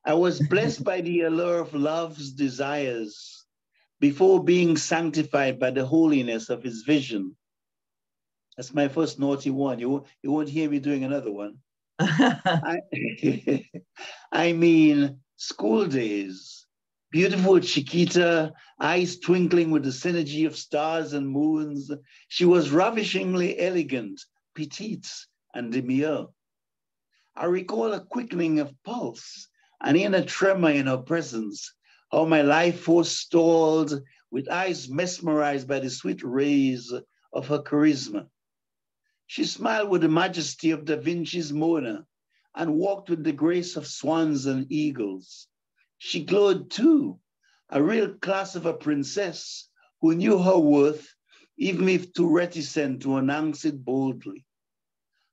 I was blessed by the allure of love's desires before being sanctified by the holiness of his vision. That's my first naughty one. You won't hear me doing another one. I, I mean, school days. Beautiful Chiquita, eyes twinkling with the synergy of stars and moons. She was ravishingly elegant, petite, and demure. I recall a quickening of pulse, an inner tremor in her presence, how my life force stalled, with eyes mesmerized by the sweet rays of her charisma. She smiled with the majesty of Da Vinci's Mona and walked with the grace of swans and eagles. She glowed too, a real class of a princess who knew her worth, even if too reticent to announce it boldly.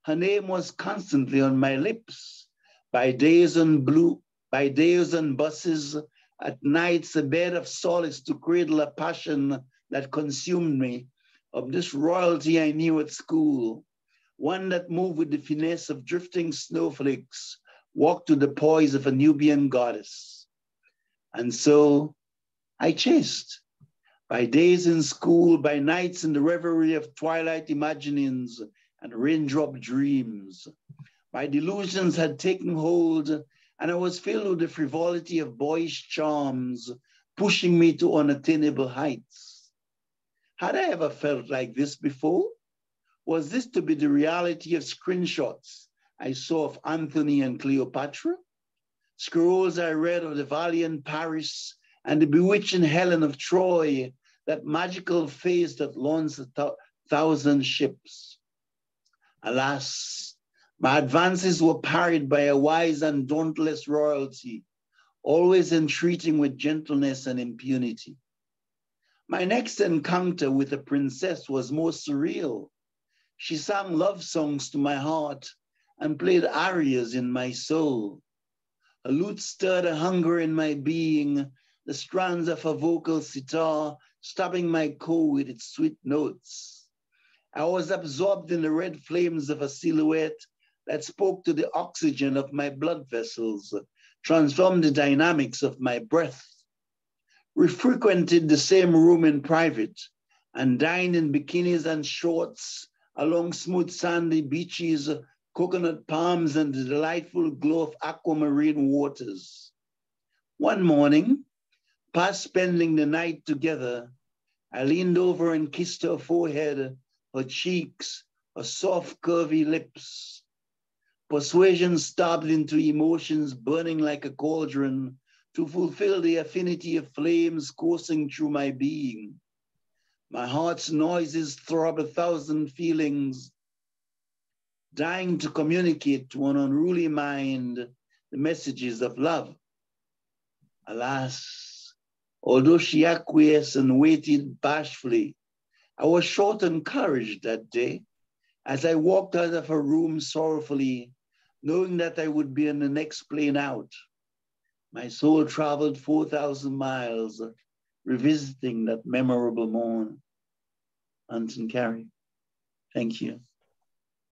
Her name was constantly on my lips, by days on buses, at nights a bed of solace to cradle a passion that consumed me, of this royalty I knew at school, one that moved with the finesse of drifting snowflakes, walked with the poise of a Nubian goddess. And so I chased, by days in school, by nights in the reverie of twilight imaginings and raindrop dreams. My delusions had taken hold, and I was filled with the frivolity of boyish charms, pushing me to unattainable heights. Had I ever felt like this before? Was this to be the reality of screenshots I saw of Anthony and Cleopatra? Scrolls I read of the valiant Paris and the bewitching Helen of Troy, that magical face that launched 1,000 ships. Alas, my advances were parried by a wise and dauntless royalty, always entreating with gentleness and impunity. My next encounter with a princess was more surreal. She sang love songs to my heart and played arias in my soul. A lute stirred a hunger in my being, the strands of a vocal sitar stabbing my core with its sweet notes. I was absorbed in the red flames of a silhouette that spoke to the oxygen of my blood vessels, transformed the dynamics of my breath. We frequented the same room in private and dined in bikinis and shorts along smooth sandy beaches, coconut palms, and the delightful glow of aquamarine waters. One morning, past spending the night together, I leaned over and kissed her forehead, her cheeks, her soft, curvy lips. Persuasion stabbed into emotions burning like a cauldron to fulfill the affinity of flames coursing through my being. My heart's noises throb 1,000 feelings, dying to communicate to an unruly mind the messages of love. Alas, although she acquiesced and waited bashfully, I was short on courage that day as I walked out of her room sorrowfully, knowing that I would be on the next plane out. My soul traveled 4,000 miles, revisiting that memorable morn. Anton Carey, thank you.